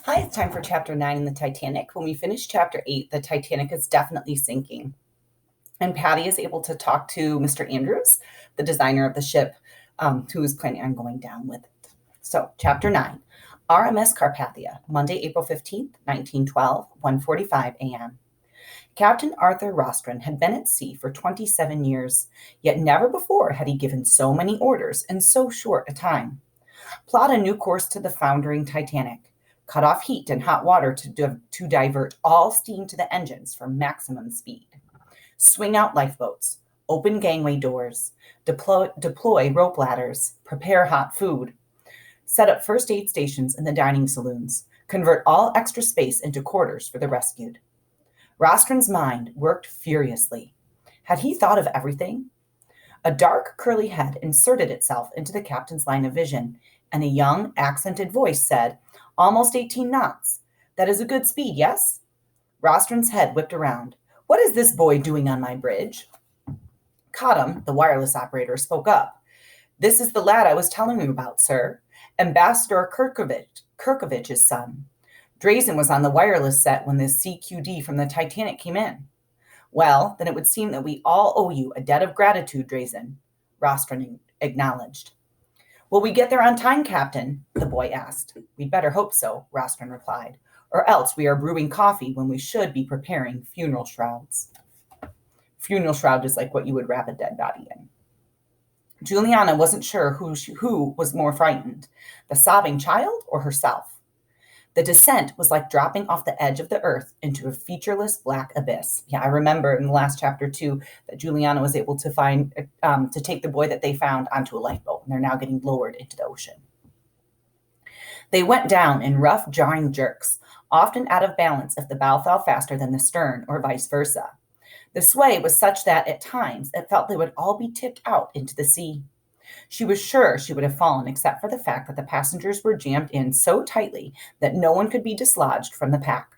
Hi, it's time for Chapter 9 in the Titanic. When we finish Chapter 8, the Titanic is definitely sinking. And Patty is able to talk to Mr. Andrews, the designer of the ship, who is planning on going down with it. So, Chapter 9, RMS Carpathia, Monday, April 15th, 1912, 1:45 a.m. Captain Arthur Rostron had been at sea for 27 years, yet never before had he given so many orders in so short a time. Plot a new course to the foundering Titanic. Cut off heat and hot water to divert all steam to the engines for maximum speed. Swing out lifeboats. Open gangway doors. Deploy rope ladders. Prepare hot food. Set up first aid stations in the dining saloons. Convert all extra space into quarters for the rescued. Rostron's mind worked furiously. Had he thought of everything? A dark, curly head inserted itself into the captain's line of vision, and a young, accented voice said, "Almost 18 knots. That is a good speed, yes?" Rostron's head whipped around. "What is this boy doing on my bridge?" Cottam, the wireless operator, spoke up. "This is the lad I was telling you about, sir. Ambassador Kirkovich's son. Drazen was on the wireless set when the CQD from the Titanic came in." "Well, then it would seem that we all owe you a debt of gratitude, Drazen," Rostron acknowledged. "Will we get there on time, Captain?" the boy asked. "We'd better hope so," Rostron replied, "or else we are brewing coffee when we should be preparing funeral shrouds." Funeral shroud is like what you would wrap a dead body in. Juliana wasn't sure who was more frightened, the sobbing child or herself. The descent was like dropping off the edge of the earth into a featureless black abyss. Yeah, I remember in the last chapter too that Juliana was able to take the boy that they found onto a lifeboat, and they're now getting lowered into the ocean. They went down in rough, jarring jerks, often out of balance if the bow fell faster than the stern, or vice versa. The sway was such that at times it felt they would all be tipped out into the sea. She was sure she would have fallen except for the fact that the passengers were jammed in so tightly that no one could be dislodged from the pack.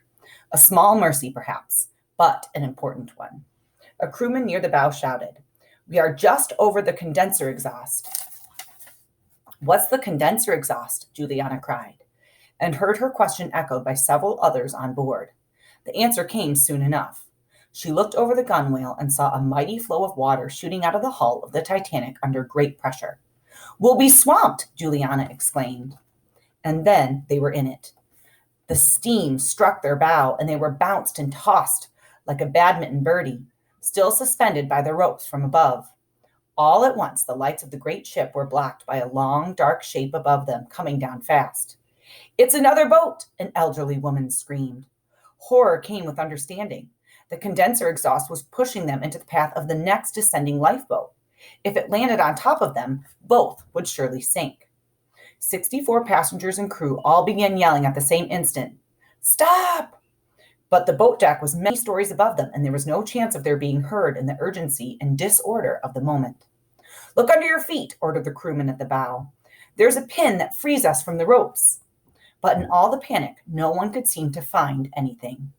A small mercy, perhaps, but an important one. A crewman near the bow shouted, "We are just over the condenser exhaust." "What's the condenser exhaust?" Juliana cried, and heard her question echoed by several others on board. The answer came soon enough. She looked over the gunwale and saw a mighty flow of water shooting out of the hull of the Titanic under great pressure. "We'll be swamped!" Juliana exclaimed. And then they were in it. The steam struck their bow, and they were bounced and tossed like a badminton birdie, still suspended by the ropes from above. All at once, the lights of the great ship were blocked by a long, dark shape above them, coming down fast. "It's another boat!" an elderly woman screamed. Horror came with understanding. The condenser exhaust was pushing them into the path of the next descending lifeboat. If it landed on top of them, both would surely sink. 64 passengers and crew all began yelling at the same instant, "Stop!" But the boat deck was many stories above them, and there was no chance of their being heard in the urgency and disorder of the moment. "Look under your feet," ordered the crewman at the bow. "There's a pin that frees us from the ropes." But in all the panic, no one could seem to find anything.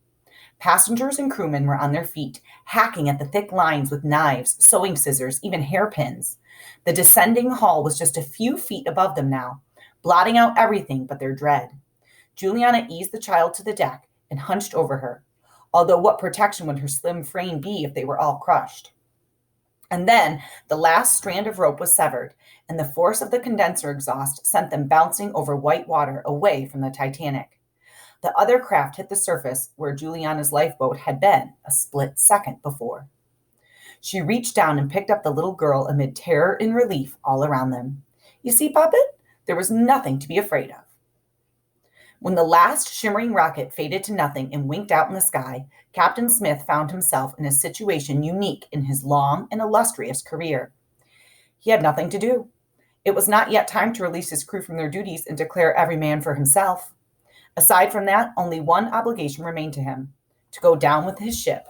Passengers and crewmen were on their feet, hacking at the thick lines with knives, sewing scissors, even hairpins. The descending hull was just a few feet above them now, blotting out everything but their dread. Juliana eased the child to the deck and hunched over her, although what protection would her slim frame be if they were all crushed? And then the last strand of rope was severed, and the force of the condenser exhaust sent them bouncing over white water away from the Titanic. The other craft hit the surface where Juliana's lifeboat had been a split second before. She reached down and picked up the little girl amid terror and relief all around them. "You see, Puppet, there was nothing to be afraid of." When the last shimmering rocket faded to nothing and winked out in the sky, Captain Smith found himself in a situation unique in his long and illustrious career. He had nothing to do. It was not yet time to release his crew from their duties and declare every man for himself. Aside from that, only one obligation remained to him: to go down with his ship,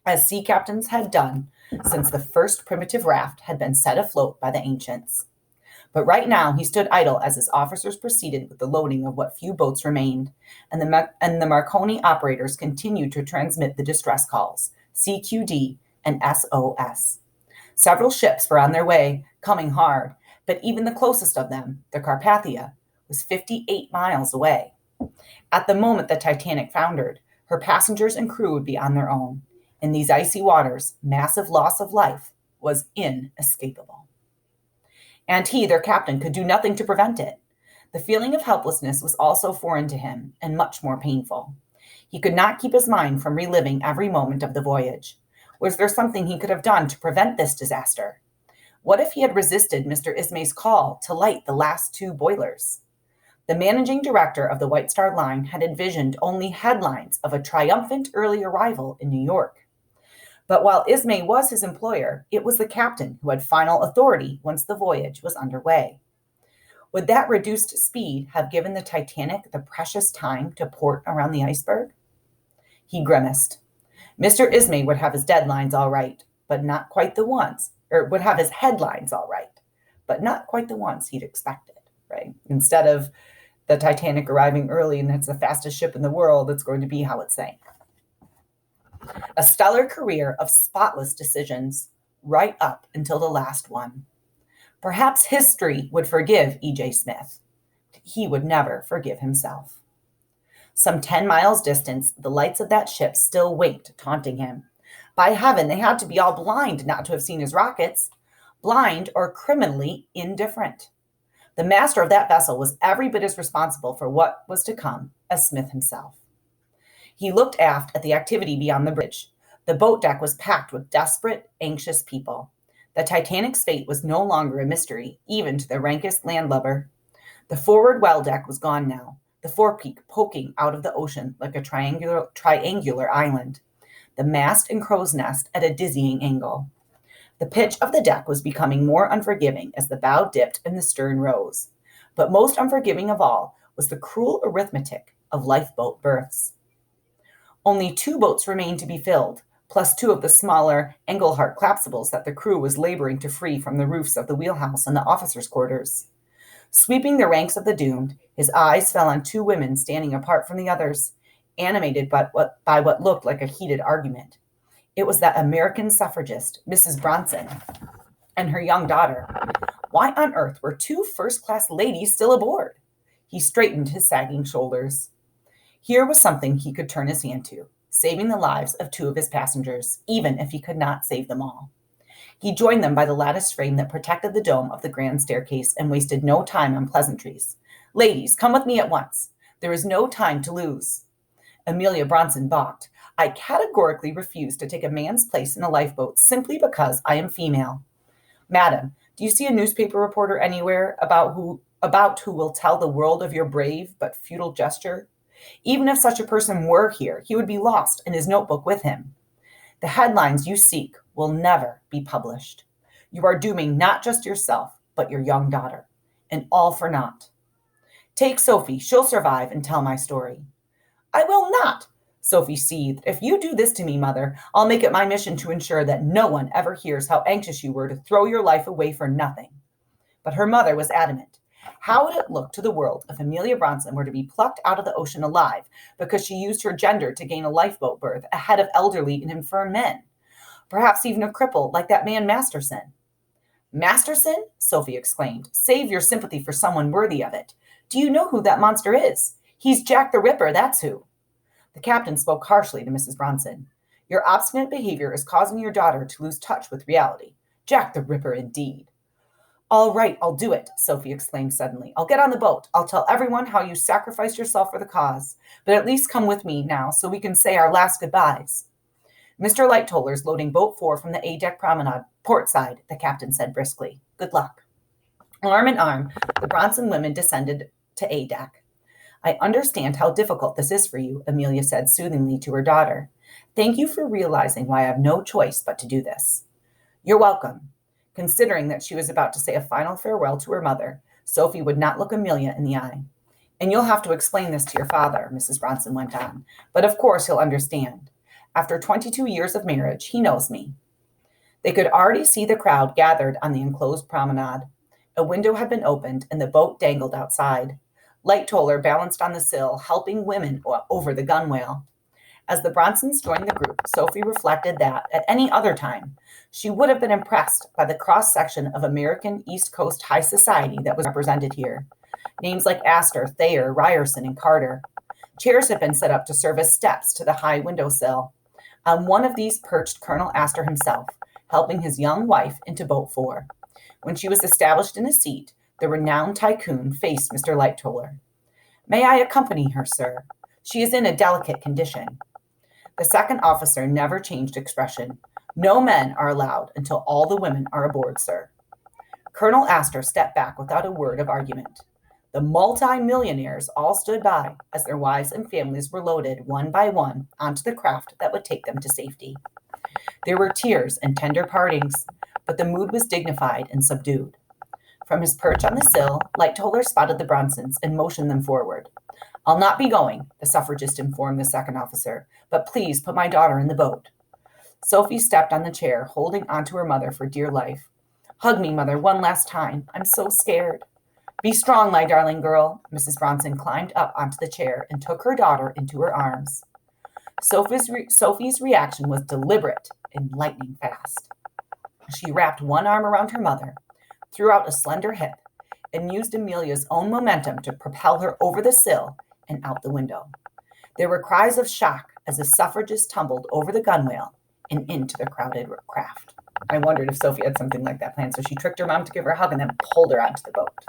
as sea captains had done since the first primitive raft had been set afloat by the ancients. But right now he stood idle as his officers proceeded with the loading of what few boats remained, and the Marconi operators continued to transmit the distress calls, CQD and SOS. Several ships were on their way, coming hard, but even the closest of them, the Carpathia, was 58 miles away. At the moment the Titanic foundered, her passengers and crew would be on their own. In these icy waters, massive loss of life was inescapable. And he, their captain, could do nothing to prevent it. The feeling of helplessness was also foreign to him and much more painful. He could not keep his mind from reliving every moment of the voyage. Was there something he could have done to prevent this disaster? What if he had resisted Mr. Ismay's call to light the last two boilers? The managing director of the White Star Line had envisioned only headlines of a triumphant early arrival in New York. But while Ismay was his employer, it was the captain who had final authority once the voyage was underway. Would that reduced speed have given the Titanic the precious time to port around the iceberg? He grimaced. Mr. Ismay would have his deadlines all right, but not quite the ones, or would have his headlines all right, but not quite the ones he'd expected, right? Instead of the Titanic arriving early and it's the fastest ship in the world, it's going to be how it sank. A stellar career of spotless decisions, right up until the last one. Perhaps history would forgive E.J. Smith. He would never forgive himself. Some 10 miles distant, the lights of that ship still winked, taunting him. By heaven, they had to be all blind not to have seen his rockets. Blind or criminally indifferent. The master of that vessel was every bit as responsible for what was to come as Smith himself. He looked aft at the activity beyond the bridge. The boat deck was packed with desperate, anxious people. The Titanic's fate was no longer a mystery, even to the rankest landlubber. The forward well deck was gone now, the forepeak poking out of the ocean like a triangular island, the mast and crow's nest at a dizzying angle. The pitch of the deck was becoming more unforgiving as the bow dipped and the stern rose. But most unforgiving of all was the cruel arithmetic of lifeboat berths. Only 2 boats remained to be filled, plus 2 of the smaller Engelhart collapsibles that the crew was laboring to free from the roofs of the wheelhouse and the officers' quarters. Sweeping the ranks of the doomed, his eyes fell on 2 women standing apart from the others, animated by what looked like a heated argument. It was that American suffragist, Mrs. Bronson, and her young daughter. Why on earth were 2 first-class ladies still aboard? He straightened his sagging shoulders. Here was something he could turn his hand to, saving the lives of 2 of his passengers, even if he could not save them all. He joined them by the lattice frame that protected the dome of the grand staircase and wasted no time on pleasantries. Ladies, come with me at once. There is no time to lose. Amelia Bronson balked. I categorically refuse to take a man's place in a lifeboat simply because I am female. Madam, do you see a newspaper reporter anywhere about who will tell the world of your brave but futile gesture? Even if such a person were here, he would be lost and his notebook with him. The headlines you seek will never be published. You are dooming not just yourself, but your young daughter, and all for naught. Take Sophie, she'll survive and tell my story. I will not, Sophie seethed. If you do this to me, Mother, I'll make it my mission to ensure that no one ever hears how anxious you were to throw your life away for nothing. But her mother was adamant. How would it look to the world if Amelia Bronson were to be plucked out of the ocean alive because she used her gender to gain a lifeboat berth ahead of elderly and infirm men? Perhaps even a cripple like that man Masterson. Masterson? Sophie exclaimed. Save your sympathy for someone worthy of it. Do you know who that monster is? He's Jack the Ripper, that's who. The captain spoke harshly to Mrs. Bronson. Your obstinate behavior is causing your daughter to lose touch with reality. Jack the Ripper, indeed. All right, I'll do it, Sophie exclaimed suddenly. I'll get on the boat. I'll tell everyone how you sacrificed yourself for the cause. But at least come with me now so we can say our last goodbyes. Mr. Lightollers loading boat 4 from the A-deck promenade, port side, the captain said briskly. Good luck. Arm in arm, the Bronson women descended to A-deck. I understand how difficult this is for you, Amelia said soothingly to her daughter. Thank you for realizing why I have no choice but to do this. You're welcome. Considering that she was about to say a final farewell to her mother, Sophie would not look Amelia in the eye. And you'll have to explain this to your father, Mrs. Bronson went on. But of course he'll understand. After 22 years of marriage, he knows me. They could already see the crowd gathered on the enclosed promenade. A window had been opened, and the boat dangled outside. Lightoller balanced on the sill, helping women over the gunwale. As the Bronsons joined the group, Sophie reflected that, at any other time, she would have been impressed by the cross-section of American East Coast high society that was represented here. Names like Astor, Thayer, Ryerson, and Carter. Chairs had been set up to serve as steps to the high windowsill. On one of these perched Colonel Astor himself, helping his young wife into boat 4. When she was established in a seat, the renowned tycoon faced Mr. Lightoller. "May I accompany her, sir? She is in a delicate condition." The second officer never changed expression. "No men are allowed until all the women are aboard, sir." Colonel Astor stepped back without a word of argument. The multi-millionaires all stood by as their wives and families were loaded one by one onto the craft that would take them to safety. There were tears and tender partings, but the mood was dignified and subdued. From his perch on the sill, Lightoller spotted the Bronsons and motioned them forward. "I'll not be going," the suffragist informed the second officer, "but please put my daughter in the boat." Sophie stepped on the chair, holding onto her mother for dear life. "Hug me, mother, one last time. I'm so scared." "Be strong, my darling girl." Mrs. Bronson climbed up onto the chair and took her daughter into her arms. Sophie's reaction was deliberate and lightning fast. She wrapped one arm around her mother, threw out a slender hip, and used Amelia's own momentum to propel her over the sill and out the window. There were cries of shock as the suffragist tumbled over the gunwale and into the crowded craft. I wondered if Sophie had something like that planned, so she tricked her mom to give her a hug and then pulled her onto the boat.